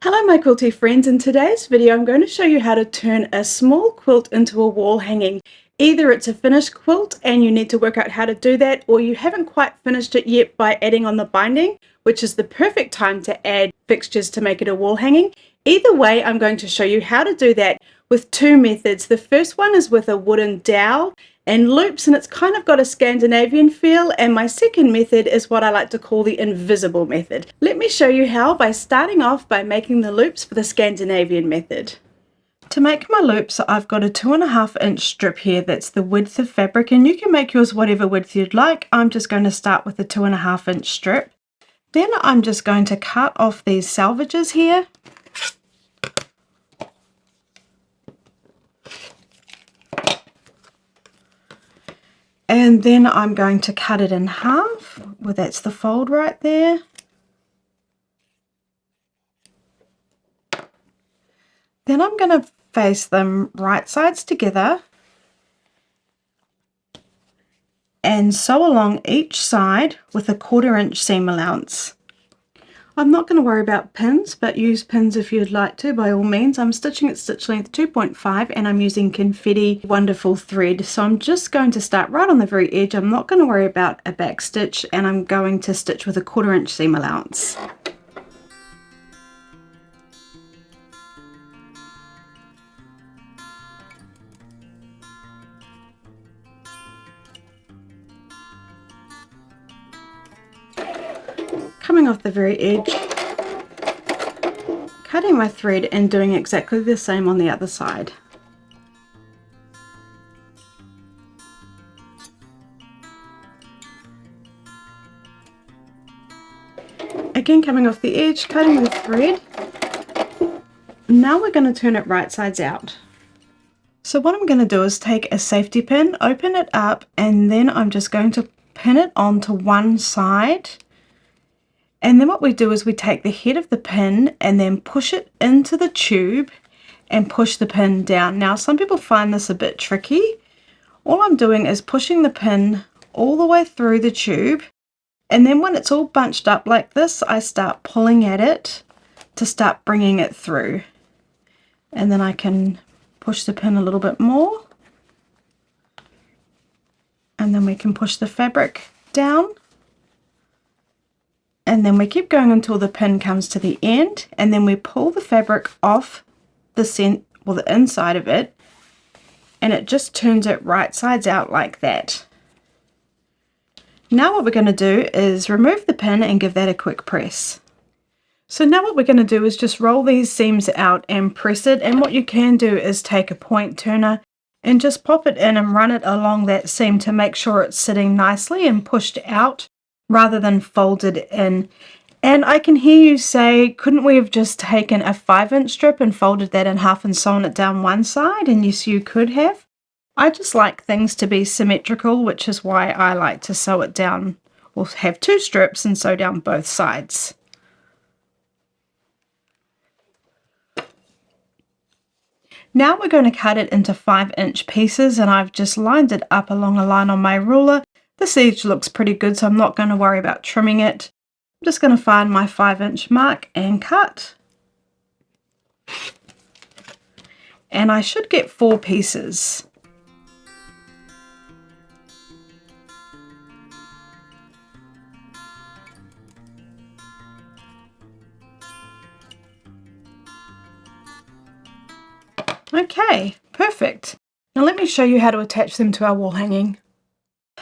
Hello my quilty friends, in today's video I'm going to show you how to turn a small quilt into a wall hanging. Either it's a finished quilt and you need to work out how to do that, or you haven't quite finished it yet by adding on the binding, which is the perfect time to add fixtures to make it a wall hanging. Either way, I'm going to show you how to do that with two methods. The first one is with a wooden dowel and loops, and it's kind of got a Scandinavian feel, and my second method is what I like to call the invisible method. Let me show you how by starting off by making the loops for the Scandinavian method. To make my loops, I've got a 2.5 inch strip here that's the width of fabric, and you can make yours whatever width you'd like. I'm just going to start with a 2.5 inch strip. Then I'm just going to cut off these salvages here. And then I'm going to cut it in half. Well, that's the fold right there. Then I'm going to face them right sides together and sew along each side with a 1/4 inch seam allowance. I'm not going to worry about pins, but use pins if you'd like to, by all means. I'm stitching at stitch length 2.5 and I'm using confetti wonderful thread. So I'm just going to start right on the very edge. I'm not going to worry about a back stitch, and I'm going to stitch with a 1/4 inch seam allowance. Coming off the very edge, cutting my thread and doing exactly the same on the other side. Again, coming off the edge, cutting the thread. Now we're going to turn it right sides out. So what I'm going to do is take a safety pin, open it up, and then I'm just going to pin it onto one side. And then what we do is we take the head of the pin and then push it into the tube and push the pin down. Now, some people find this a bit tricky. All I'm doing is pushing the pin all the way through the tube, and then when it's all bunched up like this, I start pulling at it to start bringing it through. And then I can push the pin a little bit more, and then we can push the fabric down. And then we keep going until the pin comes to the end, and then we pull the fabric off the inside of it, and it just turns it right sides out like that. Now what we're going to do is remove the pin and give that a quick press. So now what we're going to do is just roll these seams out and press it, and what you can do is take a point turner and just pop it in and run it along that seam to make sure it's sitting nicely and pushed out, rather than folded in. And I can hear you say, couldn't we have just taken a 5 inch strip and folded that in half and sewn it down one side? And yes, you could have. I just like things to be symmetrical, which is why I like to sew it down, or have two strips and sew down both sides. Now we're going to cut it into 5 inch pieces, and I've just lined it up along a line on my ruler. This edge looks pretty good, so I'm not going to worry about trimming it. I'm just going to find my 5 inch mark and cut. And I should get 4 pieces. Okay, perfect. Now let me show you how to attach them to our wall hanging.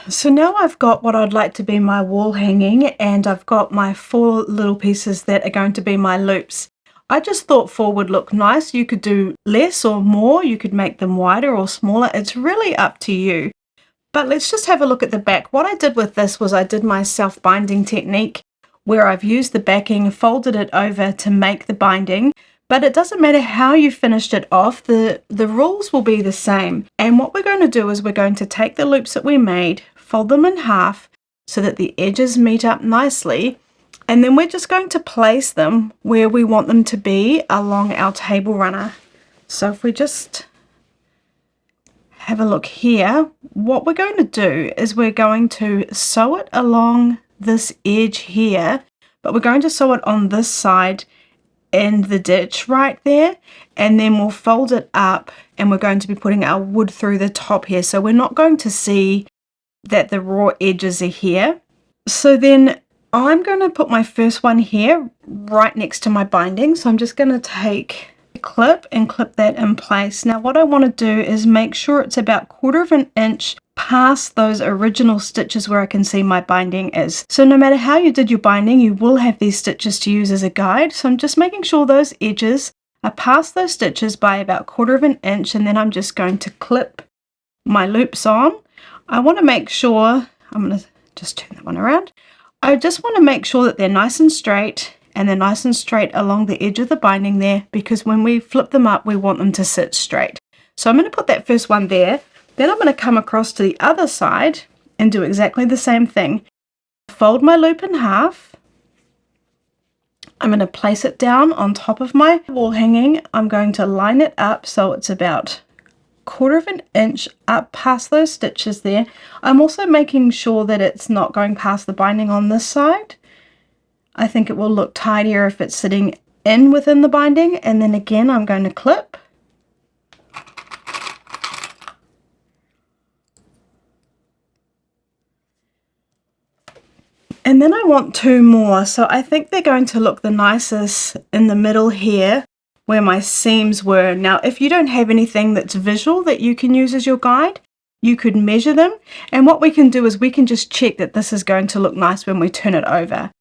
So now I've got what I'd like to be my wall hanging, and I've got my 4 little pieces that are going to be my loops. I just thought 4 would look nice. You could do less or more, you could make them wider or smaller. It's really up to you. But let's just have a look at the back. What I did with this was I did my self-binding technique, where I've used the backing, folded it over to make the binding. But it doesn't matter how you finished it off, the rules will be the same. And what we're going to do is we're going to take the loops that we made, fold them in half so that the edges meet up nicely, and then we're just going to place them where we want them to be along our table runner. So if we just have a look here, what we're going to do is we're going to sew it along this edge here, but we're going to sew it on this side in the ditch right there, and then we'll fold it up, and we're going to be putting our wood through the top here, so we're not going to see that the raw edges are here. So then I'm going to put my first one here right next to my binding. So I'm just going to take a clip and clip that in place. Now what I want to do is make sure it's about 1/4 of an inch past those original stitches where I can see my binding is. So no matter how you did your binding, you will have these stitches to use as a guide. So I'm just making sure those edges are past those stitches by about 1/4 of an inch, and then I'm just going to clip my loops on. I want to make sure, I'm going to just turn that one around. I just want to make sure that they're nice and straight, and they're nice and straight along the edge of the binding there, because when we flip them up, we want them to sit straight. So I'm going to put that first one there. Then I'm going to come across to the other side and do exactly the same thing. Fold my loop in half. I'm going to place it down on top of my wall hanging. I'm going to line it up so it's about 1/4 of an inch up past those stitches there. I'm also making sure that it's not going past the binding on this side. I think it will look tidier if it's sitting in within the binding. And then again, I'm going to clip. And then I want 2 more. So I think they're going to look the nicest in the middle here, where my seams were. Now, if you don't have anything that's visual that you can use as your guide, you could measure them. And what we can do is we can just check that this is going to look nice when we turn it over.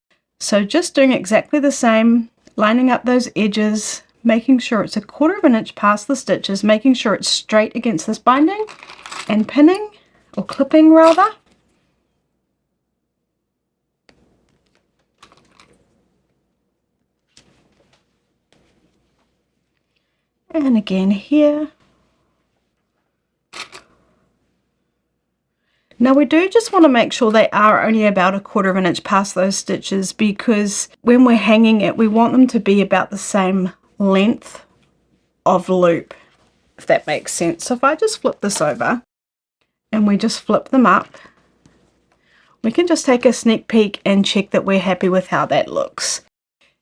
So just doing exactly the same, lining up those edges, making sure it's 1/4 of an inch past the stitches, making sure it's straight against this binding, and pinning, or clipping rather. And again here. Now we do just want to make sure they are only about 1/4 of an inch past those stitches, because when we're hanging it, we want them to be about the same length of loop, if that makes sense. So if I just flip this over and we just flip them up, we can just take a sneak peek and check that we're happy with how that looks.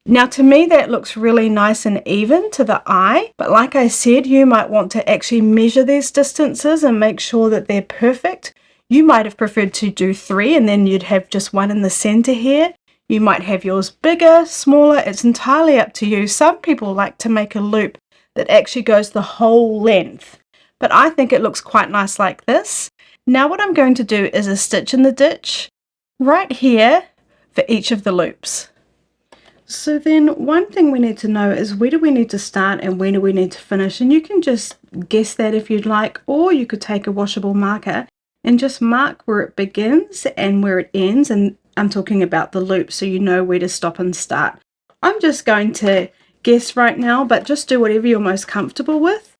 Now to me that looks really nice and even to the eye, but like I said, you might want to actually measure these distances and make sure that they're perfect. You might have preferred to do 3 and then you'd have just one in the center here. You might have yours bigger, smaller, it's entirely up to you. Some people like to make a loop that actually goes the whole length, but I think it looks quite nice like this. Now what I'm going to do is a stitch in the ditch right here for each of the loops. So then one thing we need to know is where do we need to start and where do we need to finish, and you can just guess that if you'd like, or you could take a washable marker and just mark where it begins and where it ends, and I'm talking about the loop so you know where to stop and start. I'm just going to guess right now, but just do whatever you're most comfortable with.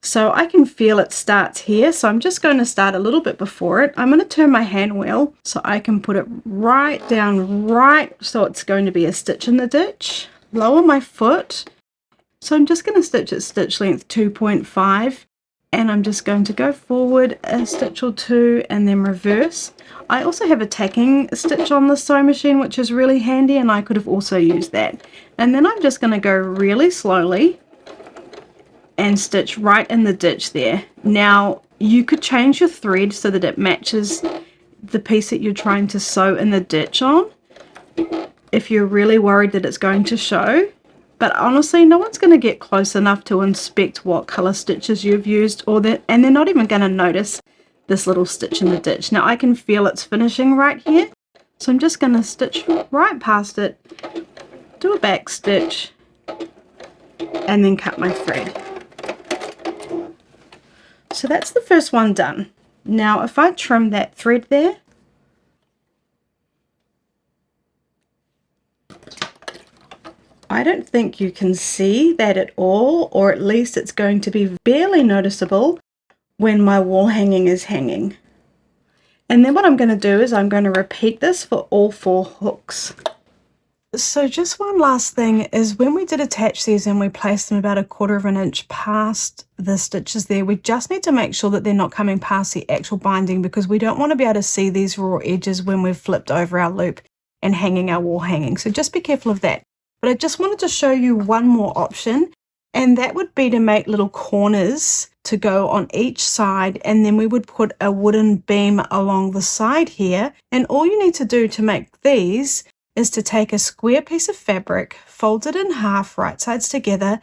So I can feel it starts here, so I'm just going to start a little bit before it. I'm going to turn my hand wheel so I can put it right down, right so it's going to be a stitch in the ditch. Lower my foot. So I'm just going to stitch at stitch length 2.5, and I'm just going to go forward a stitch or 2 and then reverse. I also have a tacking stitch on the sewing machine, which is really handy, and I could have also used that. And then I'm just going to go really slowly and stitch right in the ditch there. Now you could change your thread so that it matches the piece that you're trying to sew in the ditch on, if you're really worried that it's going to show. But honestly, no one's going to get close enough to inspect what color stitches you've used, and they're not even going to notice this little stitch in the ditch. Now I can feel it's finishing right here, so I'm just going to stitch right past it, do a back stitch, and then cut my thread. So that's the first one done. Now if I trim that thread there, I don't think you can see that at all, or at least it's going to be barely noticeable when my wall hanging is hanging. And then what I'm going to do is I'm going to repeat this for all 4 hooks. So just one last thing is, when we did attach these and we placed them about 1/4 of an inch past the stitches there, we just need to make sure that they're not coming past the actual binding, because we don't want to be able to see these raw edges when we've flipped over our loop and hanging our wall hanging. So just be careful of that. But I just wanted to show you one more option, and that would be to make little corners to go on each side, and then we would put a wooden beam along the side here. And all you need to do to make these is to take a square piece of fabric, fold it in half, right sides together,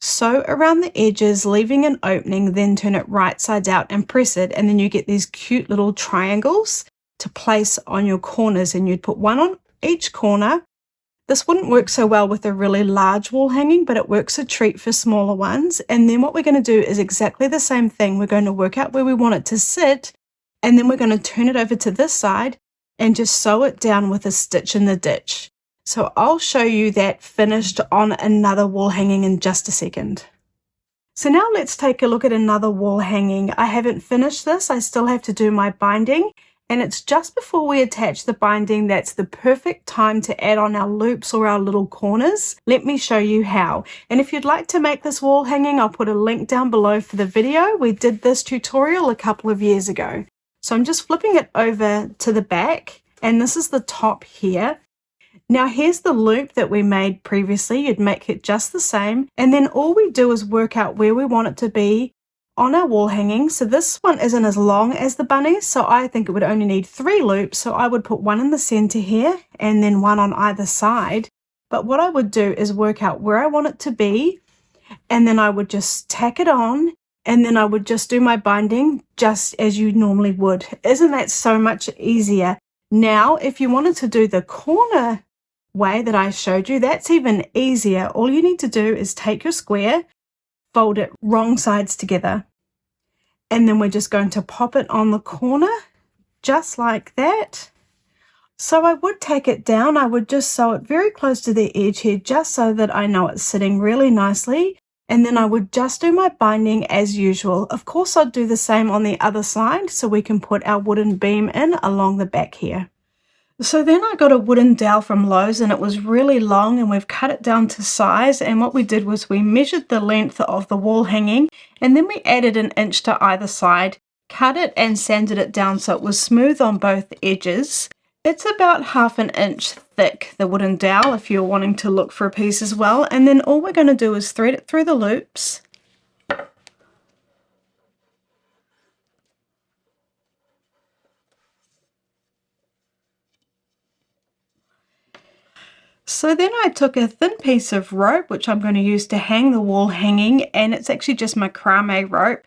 sew around the edges, leaving an opening, then turn it right sides out and press it, and then you get these cute little triangles to place on your corners, and you'd put one on each corner. This wouldn't work so well with a really large wall hanging, but it works a treat for smaller ones. And then what we're going to do is exactly the same thing. We're going to work out where we want it to sit, and then we're going to turn it over to this side and just sew it down with a stitch in the ditch. So I'll show you that finished on another wall hanging in just a second. So now let's take a look at another wall hanging. I haven't finished this. I still have to do my binding. And it's just before we attach the binding that's the perfect time to add on our loops or our little corners. Let me show you how. And if you'd like to make this wall hanging, I'll put a link down below for the video. We did this tutorial a couple of years ago. So I'm just flipping it over to the back, and this is the top here. Now here's the loop that we made previously. You'd make it just the same, and then all we do is work out where we want it to be on our wall hanging. So this one isn't as long as the bunnies, so I think it would only need 3 loops. So I would put one in the center here and then one on either side. But what I would do is work out where I want it to be, and then I would just tack it on, and then I would just do my binding just as you normally would. Isn't that so much easier? Now if you wanted to do the corner way that I showed you, that's even easier. All you need to do is take your square, fold it wrong sides together, and then we're just going to pop it on the corner just like that. So I would take it down, I would just sew it very close to the edge here just so that I know it's sitting really nicely, and then I would just do my binding as usual. Of course I'd do the same on the other side so we can put our wooden beam in along the back here. So then I got a wooden dowel from Lowe's, and it was really long, and we've cut it down to size. And what we did was we measured the length of the wall hanging, and then we added an inch to either side, cut it and sanded it down so it was smooth on both edges. It's about 1/2 inch thick, the wooden dowel, if you're wanting to look for a piece as well. And then all we're going to do is thread it through the loops. So then I took a thin piece of rope, which I'm going to use to hang the wall hanging, and it's actually just macrame rope.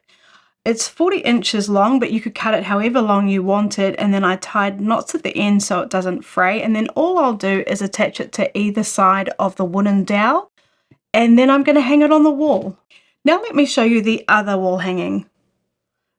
It's 40 inches long, but you could cut it however long you wanted, and then I tied knots at the end so it doesn't fray, and then all I'll do is attach it to either side of the wooden dowel, and then I'm going to hang it on the wall. Now let me show you the other wall hanging.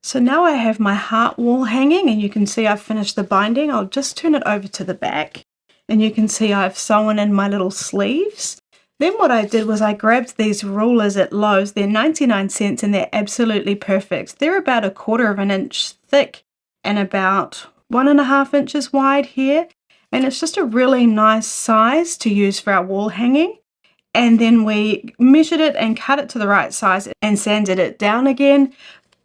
So now I have my heart wall hanging, and you can see I've finished the binding. I'll just turn it over to the back. And you can see I've sewn in my little sleeves. Then what I did was I grabbed these rulers at Lowe's. They're 99 cents and they're absolutely perfect. They're about 1/4 inch thick and about 1.5 inches wide here. And it's just a really nice size to use for our wall hanging. And then we measured it and cut it to the right size and sanded it down again.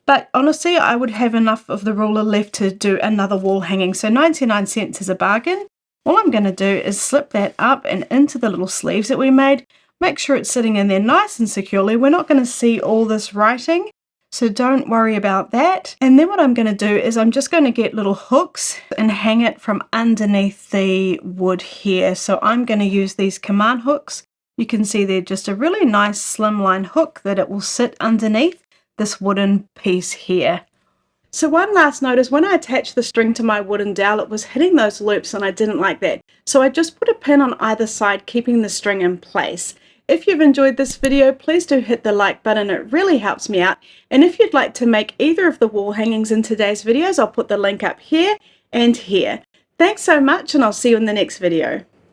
But honestly, I would have enough of the ruler left to do another wall hanging. So 99 cents is a bargain. All I'm going to do is slip that up and into the little sleeves that we made. Make sure it's sitting in there nice and securely. We're not going to see all this writing, so don't worry about that. And then what I'm going to do is I'm just going to get little hooks and hang it from underneath the wood here. So I'm going to use these command hooks. You can see they're just a really nice slimline hook that it will sit underneath this wooden piece here. So one last note is when I attached the string to my wooden dowel, it was hitting those loops and I didn't like that. So I just put a pin on either side, keeping the string in place. If you've enjoyed this video, please do hit the like button. It really helps me out. And if you'd like to make either of the wall hangings in today's videos, I'll put the link up here and here. Thanks so much, and I'll see you in the next video.